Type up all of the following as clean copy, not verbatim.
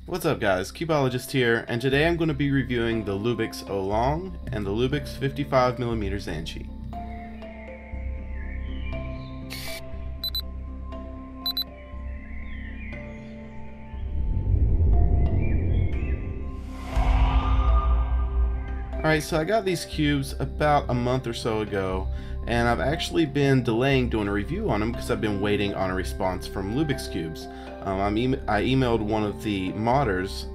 What's up guys, Cubeologist here, and today I'm going to be reviewing the Lubix Aolong and the Lubix 55mm Zhanchi. Alright, so I got these cubes about a month or so ago, and I've actually been delaying doing a review on them because I've been waiting on a response from Lubix Cubes. I emailed one of the modders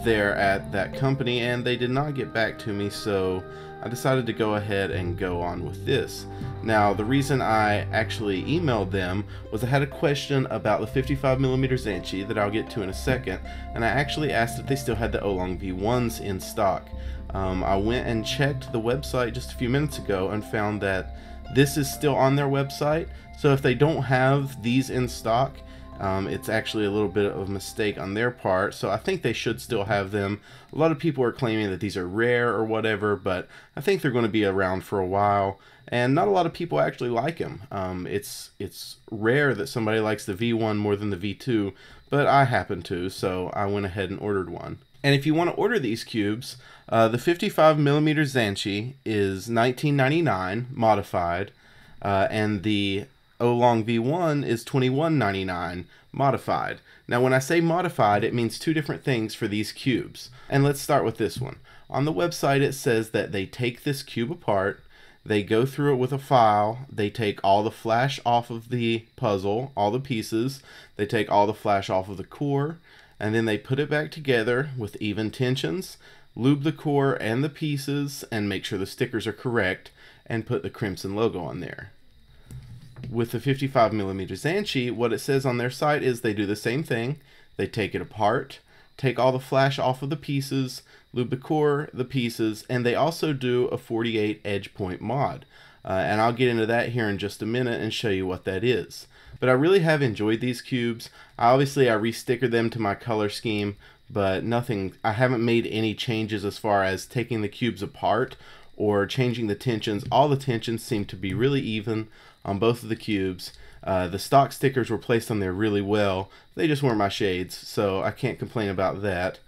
there at that company and they did not get back to me, so I decided to go ahead and go on with this. Now, the reason I actually emailed them was I had a question about the 55mm Zhanchi that I'll get to in a second, and I actually asked if they still had the Olong V1s in stock. I went and checked the website just a few minutes ago and found that this is still on their website, so if they don't have these in stock, it's actually a little bit of a mistake on their part, so I think they should still have them. A lot of people are claiming that these are rare or whatever, but I think they're going to be around for a while, and not a lot of people actually like them. It's rare that somebody likes the V1 more than the V2, but I happen to, so I went ahead and ordered one. And if you want to order these cubes, the 55mm Zhanchi is $19.99 modified, and the Olong V1 is $21.99 modified. Now when I say modified, it means two different things for these cubes. And let's start with this one. On the website it says that they take this cube apart, they go through it with a file, they take all the flash off of the puzzle, all the pieces, they take all the flash off of the core, and then they put it back together with even tensions, lube the core and the pieces, and make sure the stickers are correct, and put the Crimson logo on there. With the 55mm Zhanchi, what it says on their site is they do the same thing. They take it apart, take all the flash off of the pieces, lube the core, the pieces, and they also do a 48 edge point mod. And I'll get into that here in just a minute and show you what that is. But I really have enjoyed these cubes. Obviously I restickered them to my color scheme, but I haven't made any changes as far as taking the cubes apart or changing the tensions. All the tensions seem to be really even on both of the cubes. The stock stickers were placed on there really well. They just weren't my shades, so I can't complain about that.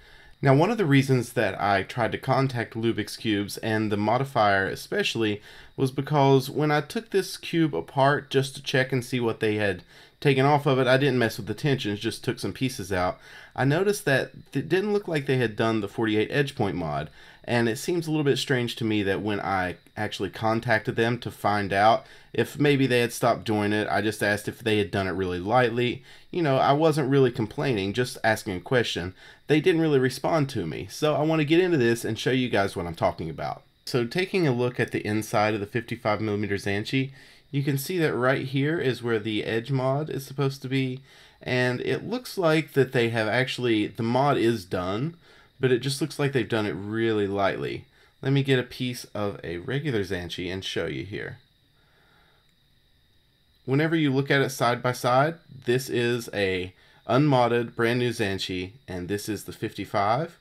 Now, one of the reasons that I tried to contact Lubix Cubes, and the modifier especially, was because when I took this cube apart just to check and see what they had taken off of it, I didn't mess with the tensions, just took some pieces out. I noticed that it didn't look like they had done the 48 edge point mod, and it seems a little bit strange to me that when I actually contacted them to find out if maybe they had stopped doing it, I just asked if they had done it really lightly. You know, I wasn't really complaining, just asking a question. They didn't really respond to me, so I want to get into this and show you guys what I'm talking about. So taking a look at the inside of the 55mm Zhanchi, you can see that right here is where the edge mod is supposed to be, and it looks like that they have actually, the mod is done, but it just looks like they've done it really lightly. Let me get a piece of a regular Zhanchi and show you here. Whenever you look at it side by side, this is a unmodded brand new Zhanchi, and this is the 55.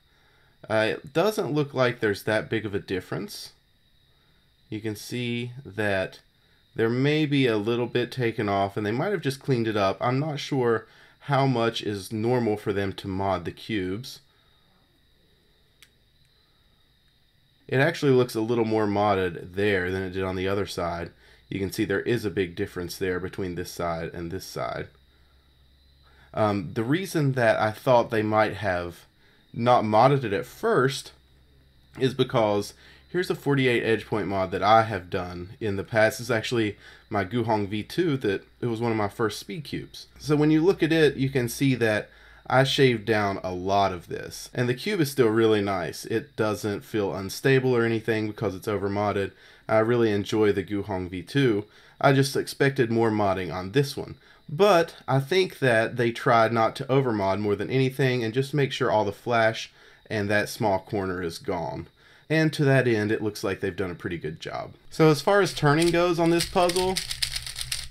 It doesn't look like there's that big of a difference. You can see that there may be a little bit taken off, and they might have just cleaned it up. I'm not sure how much is normal for them to mod the cubes. It actually looks a little more modded there than it did on the other side. You can see there is a big difference there between this side and this side. The reason that I thought they might have not modded it at first is because here's a 48 edge point mod that I have done in the past. This is actually my Olong V2 that it was one of my first speed cubes. So when you look at it, you can see that I shaved down a lot of this, and the cube is still really nice. It doesn't feel unstable or anything because it's over modded. I really enjoy the Olong V2. I just expected more modding on this one. But I think that they tried not to overmod more than anything and just make sure all the flash and that small corner is gone. And to that end, it looks like they've done a pretty good job. So as far as turning goes on this puzzle,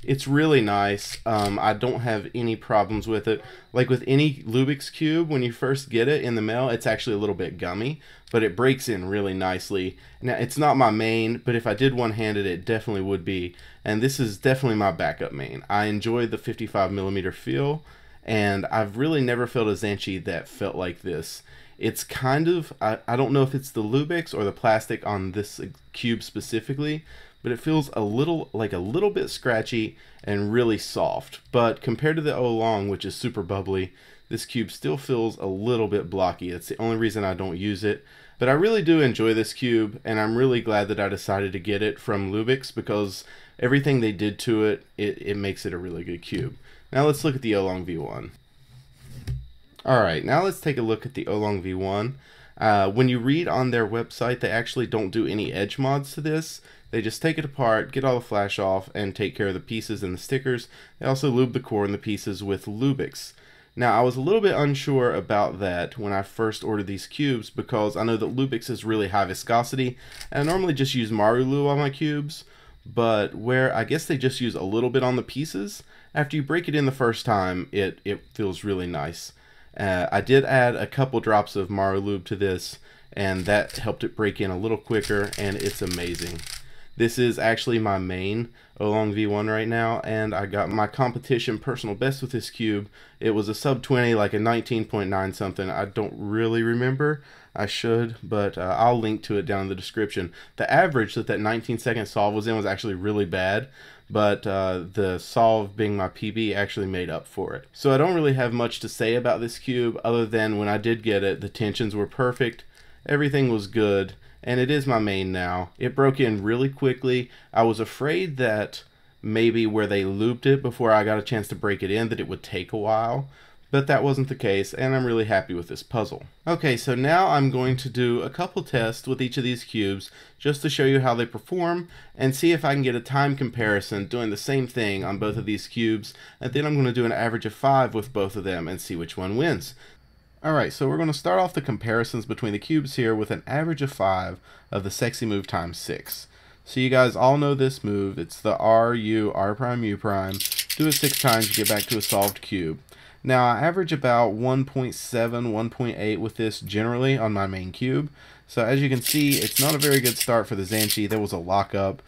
it's really nice. I don't have any problems with it. Like with any Lubix cube, when you first get it in the mail, it's actually a little bit gummy, but it breaks in really nicely. Now, it's not my main, but if I did one-handed, it definitely would be. And this is definitely my backup main. I enjoy the 55mm feel, and I've really never felt a Zhanchi that felt like this. It's kind of, I don't know if it's the Lubix or the plastic on this cube specifically, but it feels a little bit scratchy and really soft. But compared to the Aolong, which is super bubbly, this cube still feels a little bit blocky. It's the only reason I don't use it. But I really do enjoy this cube, and I'm really glad that I decided to get it from Lubix, because everything they did to it, it makes it a really good cube. Now let's look at the Olong V1. Alright, now let's take a look at the Olong V1. When you read on their website, they actually don't do any edge mods to this. They just take it apart, get all the flash off, and take care of the pieces and the stickers. They also lube the core and the pieces with Lubix. Now, I was a little bit unsure about that when I first ordered these cubes, because I know that Lubix is really high viscosity, and I normally just use Maru Lube on my cubes, but where I guess they just use a little bit on the pieces, after you break it in the first time, it feels really nice. I did add a couple drops of Maru Lube to this, and that helped it break in a little quicker, and it's amazing. This is actually my main Olong V1 right now, and I got my competition personal best with this cube. It was a sub 20, like a 19.9 something. I don't really remember. I should, but I'll link to it down in the description. The average that 19-second solve was in was actually really bad, but the solve being my PB actually made up for it. So I don't really have much to say about this cube other than when I did get it, the tensions were perfect, everything was good, and it is my main now. It broke in really quickly. I was afraid that maybe where they looped it before I got a chance to break it in, that it would take a while, but that wasn't the case, and I'm really happy with this puzzle. Okay, so now I'm going to do a couple tests with each of these cubes just to show you how they perform and see if I can get a time comparison doing the same thing on both of these cubes, and then I'm going to do an average of 5 with both of them and see which one wins. Alright, so we're going to start off the comparisons between the cubes here with an average of 5 of the sexy move times 6. So you guys all know this move. It's the R prime U prime. Do it 6 times, you get back to a solved cube. Now I average about 1.7, 1.8 with this generally on my main cube. So as you can see, it's not a very good start for the Zhanchi. There was a lockup.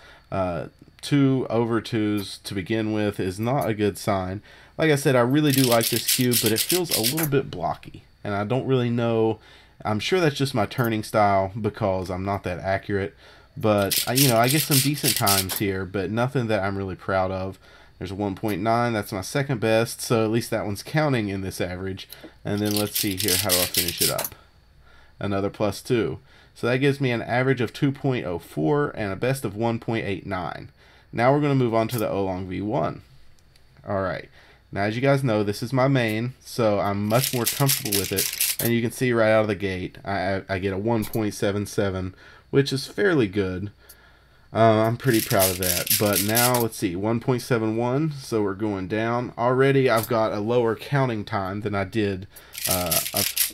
2 over 2s to begin with is not a good sign. Like I said, I really do like this cube, but it feels a little bit blocky. And I don't really know, I'm sure that's just my turning style because I'm not that accurate. But, you know, I get some decent times here, but nothing that I'm really proud of. There's a 1.9, that's my second best, so at least that one's counting in this average. And then let's see here, how do I finish it up? Another +2. So that gives me an average of 2.04 and a best of 1.89. Now we're going to move on to the Olong V1. Alright. Now, as you guys know, this is my main, so I'm much more comfortable with it. And you can see right out of the gate, I get a 1.77, which is fairly good. I'm pretty proud of that. But now, let's see, 1.71, so we're going down. Already, I've got a lower counting time than I did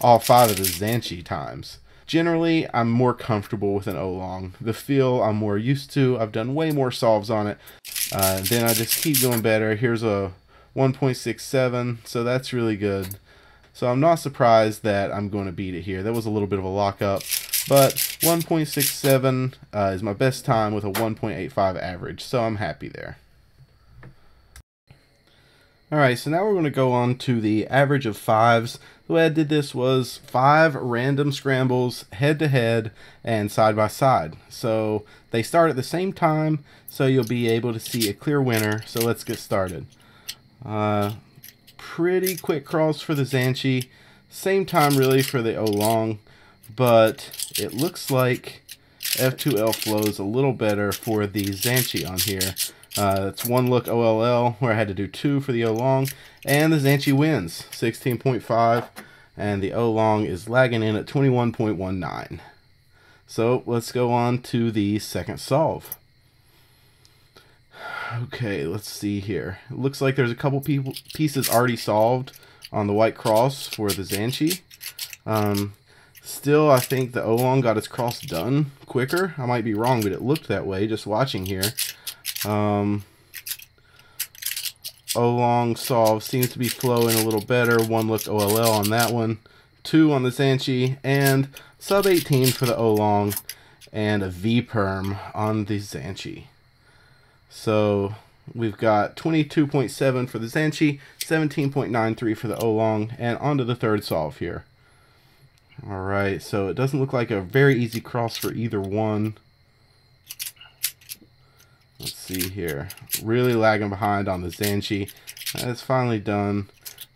all 5 of the Zhanchi times. Generally, I'm more comfortable with an Olong. The feel I'm more used to. I've done way more solves on it. Then I just keep going better. Here's a 1.67, so that's really good. So I'm not surprised that I'm going to beat it here. That was a little bit of a lockup, but 1.67 is my best time with a 1.85 average, so I'm happy there. Alright, so now we're going to go on to the average of 5s. The way I did this was 5 random scrambles head to head and side by side. So they start at the same time, so you'll be able to see a clear winner. So let's get started. Pretty quick crawls for the Zhanchi, same time really for the Olong, but it looks like F2L flows a little better for the Zhanchi on here. It's one look OLL where I had to do 2 for the Olong, and the Zhanchi wins 16.5, and the Olong is lagging in at 21.19. So let's go on to the second solve. Okay, let's see here. It looks like there's a couple pieces already solved on the white cross for the Zhanchi. Still, I think the Olong got its cross done quicker. I might be wrong, but it looked that way just watching here. Olong solve seems to be flowing a little better. 1 look OLL on that one. 2 on the Zhanchi, and sub 18 for the Olong, and a V perm on the Zhanchi. So we've got 22.7 for the Zhanchi, 17.93 for the Aolong, and onto the third solve here. Alright, so it doesn't look like a very easy cross for either one. Let's see here. Really lagging behind on the Zhanchi. It's finally done.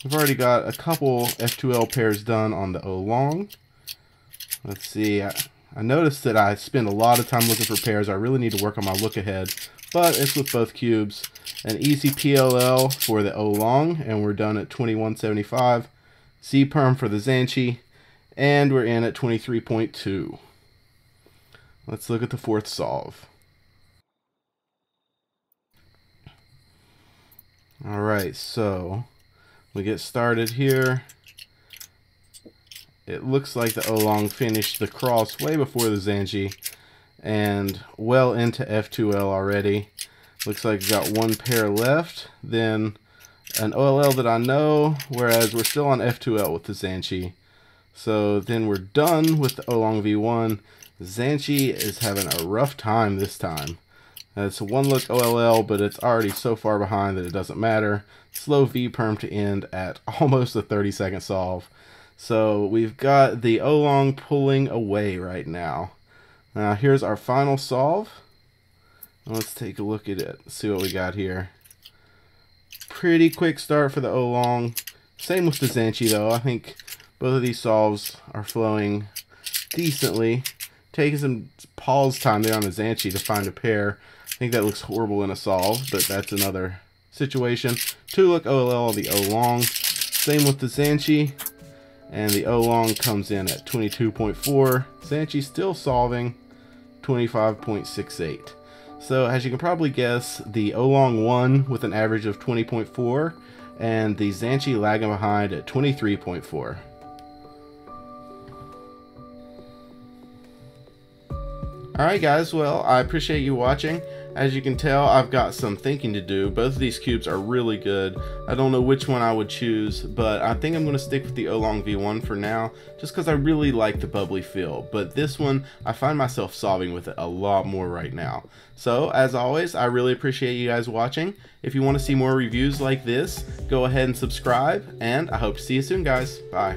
We've already got a couple F2L pairs done on the Aolong. Let's see. I noticed that I spend a lot of time looking for pairs. I really need to work on my look ahead, but it's with both cubes. An easy PLL for the Aolong, and we're done at 2175. Z-perm for the Zhanchi, and we're in at 23.2. Let's look at the fourth solve. Alright, so we get started here. It looks like the Aolong finished the cross way before the Zhanchi and well into F2L already. Looks like we got one pair left, then an OLL that I know, whereas we're still on F2L with the Zhanchi. So then we're done with the Olong V1. Zhanchi is having a rough time this time. It's a one look OLL, but it's already so far behind that it doesn't matter. Slow V perm to end at almost a 30-second solve. So we've got the Aolong pulling away right now. Now here's our final solve. Let's take a look at it, see what we got here. Pretty quick start for the Aolong. Same with the Zhanchi though. I think both of these solves are flowing decently. Taking some pause time there on the Zhanchi to find a pair. I think that looks horrible in a solve, but that's another situation. Two look OLL on the Aolong. Same with the Zhanchi. And the Aolong comes in at 22.4. Zhanchi still solving 25.68. So as you can probably guess, the Aolong won with an average of 20.4, and the Zhanchi lagging behind at 23.4. Alright guys, well, I appreciate you watching. As you can tell, I've got some thinking to do. Both of these cubes are really good. I don't know which one I would choose, but I think I'm going to stick with the Olong V1 for now, just because I really like the bubbly feel. But this one, I find myself solving with it a lot more right now. So, as always, I really appreciate you guys watching. If you want to see more reviews like this, go ahead and subscribe, and I hope to see you soon, guys. Bye.